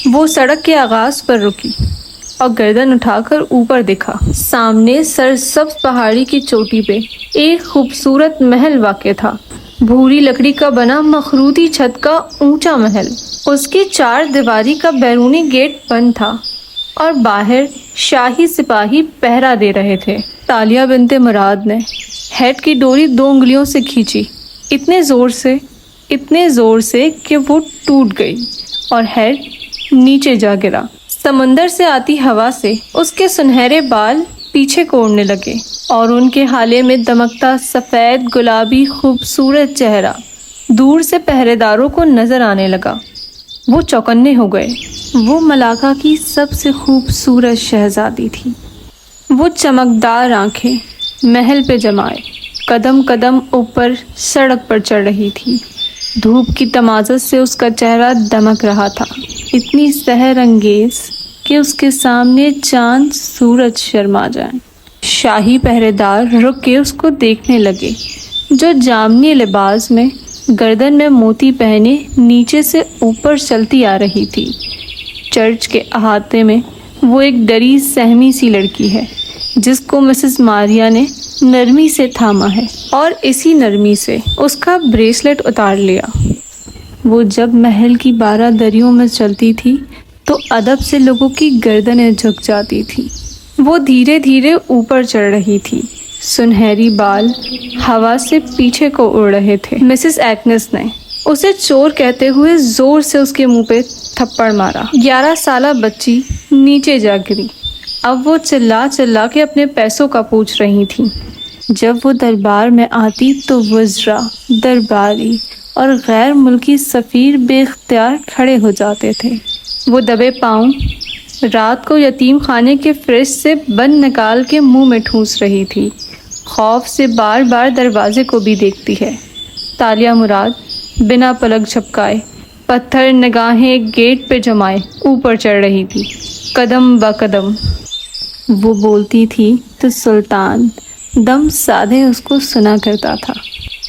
وہ سڑک کے آغاز پر رکی اور گردن اٹھا کر اوپر دیکھا۔ سامنے سرسبز پہاڑی کی چوٹی پہ ایک خوبصورت محل واقع تھا، بھوری لکڑی کا بنا مخروطی چھت کا اونچا محل۔ اس کی 4 دیواری کا بیرونی گیٹ بند تھا اور باہر شاہی سپاہی پہرا دے رہے تھے۔ تالیہ بنت مراد نے ہیڈ کی ڈوری 2 انگلیوں سے کھینچی، اتنے زور سے کہ وہ ٹوٹ گئی اور ہیڈ نیچے جا گرا۔ سمندر سے آتی ہوا سے اس کے سنہرے بال پیچھے کوڑنے لگے اور ان کے حالے میں دمکتا سفید گلابی خوبصورت چہرہ دور سے پہرے داروں کو نظر آنے لگا۔ وہ چوکنے ہو گئے۔ وہ ملاقہ کی سب سے خوبصورت شہزادی تھی۔ وہ چمکدار آنکھیں محل پہ جمائے قدم قدم اوپر سڑک پر چڑھ رہی تھی۔ دھوپ کی تمازت سے اس کا چہرہ دمک رہا تھا، اتنی سحر انگیز کہ اس کے سامنے چاند سورج شرما جائیں۔ شاہی پہرے دار رک کے اس کو دیکھنے لگے، جو جامنی لباس میں گردن میں موتی پہنے نیچے سے اوپر چلتی آ رہی تھی۔ چرچ کے احاطے میں وہ ایک ڈری سہمی سی لڑکی ہے جس کو مسز ماریا نے نرمی سے تھاما ہے اور اسی نرمی سے اس کا بریسلٹ اتار لیا۔ وہ جب محل کی 12 دریوں میں چلتی تھی تو ادب سے لوگوں کی گردنیں جھک جاتی تھی۔ وہ دھیرے دھیرے اوپر چڑھ رہی تھی، سنہری بال ہوا سے پیچھے کو اڑ رہے تھے۔ مسز ایگنس نے اسے چور کہتے ہوئے زور سے اس کے منہ پہ تھپڑ مارا۔ 11 سالہ بچی نیچے جا گری۔ اب وہ چلا کے اپنے پیسوں کا پوچھ رہی تھی۔ جب وہ دربار میں آتی تو وزراء، درباری اور غیر ملکی سفیر بے اختیار کھڑے ہو جاتے تھے۔ وہ دبے پاؤں رات کو یتیم خانے کے فرش سے بند نکال کے منہ میں ٹھونس رہی تھی، خوف سے بار بار دروازے کو بھی دیکھتی ہے۔ تالیہ مراد بنا پلک جھپکائے پتھر نگاہیں گیٹ پہ جمائے اوپر چڑھ رہی تھی، قدم با قدم۔ وہ بولتی تھی تو سلطان دم سادے اس کو سنا کرتا تھا۔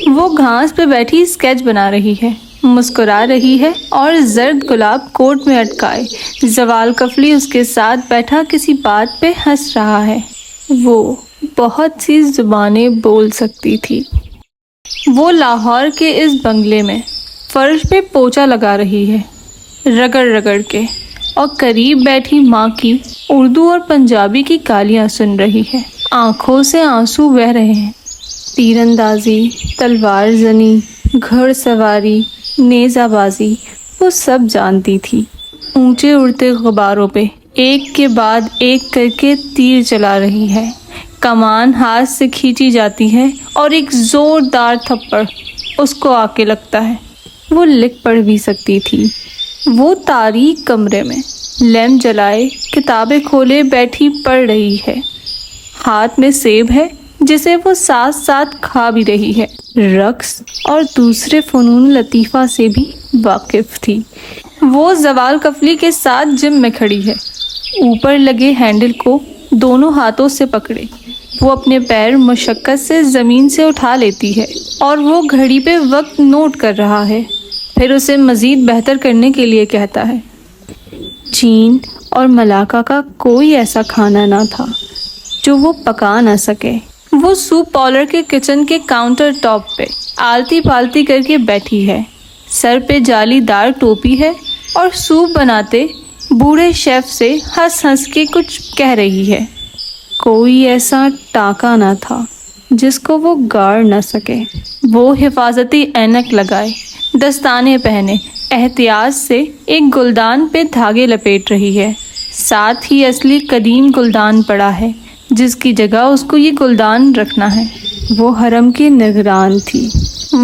وہ گھاس پہ بیٹھی اسکیچ بنا رہی ہے، مسکرا رہی ہے اور زرد گلاب کوٹ میں اٹکائے زوال کفلی اس کے ساتھ بیٹھا کسی بات پہ ہنس رہا ہے۔ وہ بہت سی زبانیں بول سکتی تھی۔ وہ لاہور کے اس بنگلے میں فرش پہ پوچا لگا رہی ہے رگڑ رگڑ کے، اور قریب بیٹھی ماں کی اردو اور پنجابی کی گالیاں سن رہی ہے۔ آنکھوں سے آنسو بہہ رہے ہیں۔ تیر اندازی، تلوار زنی، گھڑ سواری، نیزہ بازی وہ سب جانتی تھی۔ اونچے اڑتے غباروں پہ ایک کے بعد ایک کر کے تیر چلا رہی ہے۔ کمان ہاتھ سے کھینچی جاتی ہے اور ایک زوردار تھپڑ اس کو آ کے لگتا ہے۔ وہ لکھ پڑھ بھی سکتی تھی۔ وہ تاریک کمرے میں لیمپ جلائے کتابیں کھولے بیٹھی پڑھ رہی ہے۔ ہاتھ میں سیب ہے جسے وہ ساتھ ساتھ کھا بھی رہی ہے۔ رقص اور دوسرے فنون لطیفہ سے بھی واقف تھی۔ وہ زوال کفلی کے ساتھ جم میں کھڑی ہے، اوپر لگے ہینڈل کو دونوں ہاتھوں سے پکڑے۔ وہ اپنے پیر مشقت سے زمین سے اٹھا لیتی ہے اور وہ گھڑی پہ وقت نوٹ کر رہا ہے، پھر اسے مزید بہتر کرنے کے لیے کہتا ہے۔ چین اور ملاقہ کا کوئی ایسا کھانا نہ تھا جو وہ پکا نہ سکے۔ وہ سوپ پارلر کے کچن کے کاؤنٹر ٹاپ پہ آلتی پالتی کر کے بیٹھی ہے، سر پہ جالی دار ٹوپی ہے اور سوپ بناتے بوڑھے شیف سے ہنس ہنس کے کچھ کہہ رہی ہے۔ کوئی ایسا ٹانکا نہ تھا جس کو وہ گاڑ نہ سکے۔ وہ حفاظتی اینک لگائے، دستانے پہنے احتیاط سے ایک گلدان پہ دھاگے لپیٹ رہی ہے۔ ساتھ ہی اصلی قدیم گلدان پڑا ہے جس کی جگہ اس کو یہ گلدان رکھنا ہے۔ وہ حرم کی نگران تھی۔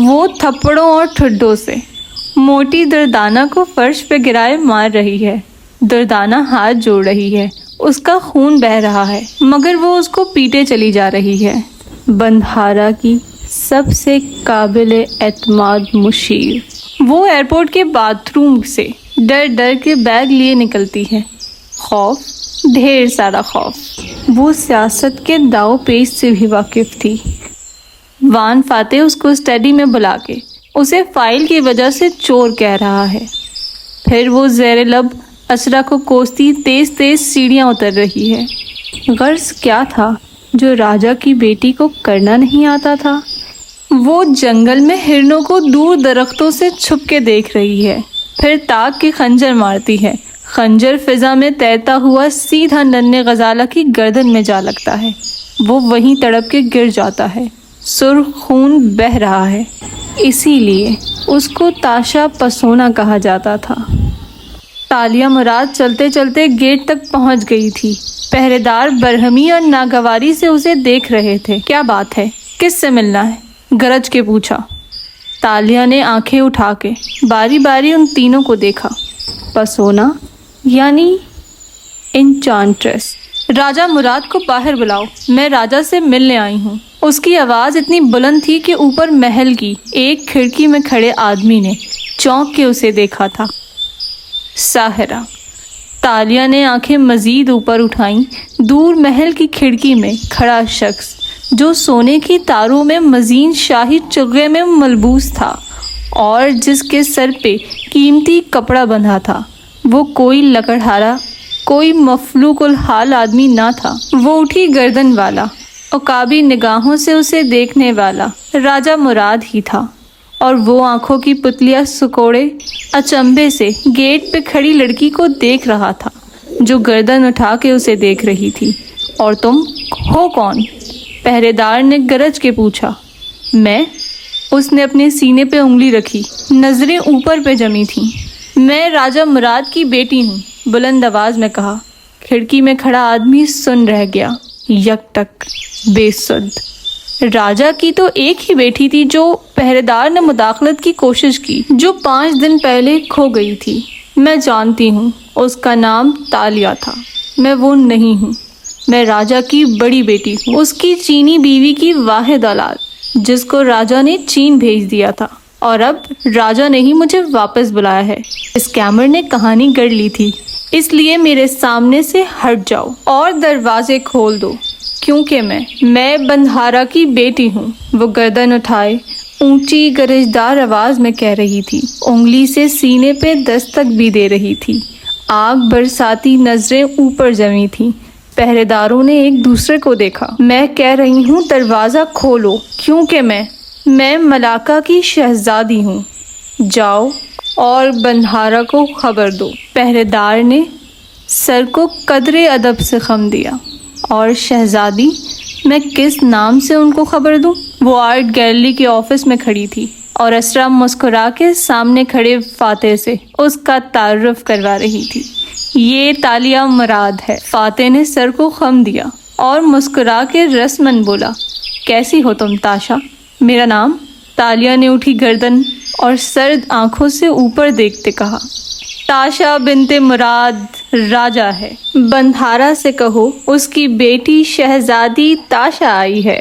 وہ تھپڑوں اور ٹھڈوں سے موٹی دردانہ کو فرش پہ گرائے مار رہی ہے۔ دردانہ ہاتھ جوڑ رہی ہے، اس کا خون بہہ رہا ہے مگر وہ اس کو پیٹے چلی جا رہی ہے۔ بندھارا کی سب سے قابل اعتماد مشیر۔ وہ ایئرپورٹ کے باتھ روم سے ڈر ڈر کے بیگ لیے نکلتی ہے۔ خوف، ڈھیر سارا خوف۔ وہ سیاست کے داؤ پیچ سے بھی واقف تھی۔ وان فاتح اس کو اسٹڈی میں بلا کے اسے فائل کی وجہ سے چور کہہ رہا ہے۔ پھر وہ زیر لب اسرا کو کوستی تیز تیز سیڑھیاں اتر رہی ہے۔ غرض کیا تھا جو راجا کی بیٹی کو کرنا نہیں آتا تھا؟ وہ جنگل میں ہرنوں کو دور درختوں سے چھپ کے دیکھ رہی ہے، پھر تاک کی خنجر مارتی ہے۔ خنجر فضا میں تیرتا ہوا سیدھا ننھے غزالہ کی گردن میں جا لگتا ہے۔ وہ وہیں تڑپ کے گر جاتا ہے۔ سرخ خون بہہ رہا ہے، اسی لیے اس کو تاشا پسونا کہا جاتا تھا۔ تالیہ مراد چلتے چلتے گیٹ تک پہنچ گئی تھی۔ پہرے دار برہمی اور ناگواری سے اسے دیکھ رہے تھے۔ کیا بات ہے؟ کس سے ملنا ہے؟ گرج کے پوچھا۔ تالیہ نے آنکھیں اٹھا کے باری باری ان تینوں کو دیکھا۔ پسونا یعنی انچانٹریس۔ راجا مراد کو باہر بلاؤ، میں راجا سے ملنے آئی ہوں۔ اس کی آواز اتنی بلند تھی کہ اوپر محل کی ایک کھڑکی میں کھڑے آدمی نے چونک کے اسے دیکھا تھا۔ ساحرہ۔ تالیہ نے آنکھیں مزید اوپر اٹھائیں۔ دور محل کی کھڑکی میں کھڑا شخص جو سونے کی تاروں میں مزین شاہی چغے میں ملبوس تھا اور جس کے سر پہ قیمتی کپڑا بندھا تھا، وہ کوئی لکڑہارا، کوئی مفلوق الحال آدمی نہ تھا۔ وہ اٹھی گردن والا، عقابی نگاہوں سے اسے دیکھنے والا راجا مراد ہی تھا، اور وہ آنکھوں کی پتلیاں سکوڑے اچنبے سے گیٹ پہ کھڑی لڑکی کو دیکھ رہا تھا جو گردن اٹھا کے اسے دیکھ رہی تھی۔ اور تم ہو کون؟ پہرے دار نے گرج کے پوچھا۔ میں؟ اس نے اپنے سینے پہ انگلی رکھی، نظریں اوپر پہ جمی تھیں۔ میں راجا مراد کی بیٹی ہوں، بلند آواز میں کہا۔ کھڑکی میں کھڑا آدمی سن رہ گیا، یکٹک بے سد۔ راجا کی تو ایک ہی بیٹی تھی جو پہرے دار نے مداخلت کی کوشش کی، جو 5 دن پہلے کھو گئی تھی۔ میں جانتی ہوں، اس کا نام تالیہ تھا۔ میں وہ نہیں ہوں، میں راجا کی بڑی بیٹی ہوں، اس کی چینی بیوی کی واحد اولاد، جس کو راجا نے چین بھیج دیا تھا، اور اب راجا نے ہی مجھے واپس بلایا ہے۔ اسکیمر نے کہانی گڑھ لی تھی، اس لیے میرے سامنے سے ہٹ جاؤ اور دروازے کھول دو، کیونکہ میں بندھارا کی بیٹی ہوں۔ وہ گردن اٹھائے اونچی گرجدار آواز میں کہہ رہی تھی، انگلی سے سینے پہ دستک بھی دے رہی تھی۔ آگ برساتی نظریں اوپر جمی تھیں۔ پہرے داروں نے ایک دوسرے کو دیکھا۔ میں کہہ رہی ہوں دروازہ کھولو، کیونکہ میں ملاکا کی شہزادی ہوں۔ جاؤ اور بندھارا کو خبر دو۔ پہرے دار نے سر کو قدرے ادب سے خم دیا۔ اور شہزادی؟ میں کس نام سے ان کو خبر دوں؟ وہ آرٹ گیلری کے آفس میں کھڑی تھی اور اسرا مسکرا کے سامنے کھڑے فاتح سے اس کا تعارف کروا رہی تھی۔ یہ تالیہ مراد ہے۔ فاتح نے سر کو خم دیا اور مسکرا کے رسمن بولا، کیسی ہو تم تاشا؟ میرا نام؟ تالیہ نے اٹھی گردن اور سرد آنکھوں سے اوپر دیکھتے کہا، تاشا بنت مراد راجا ہے۔ بندھارا سے کہو اس کی بیٹی شہزادی تاشا آئی ہے۔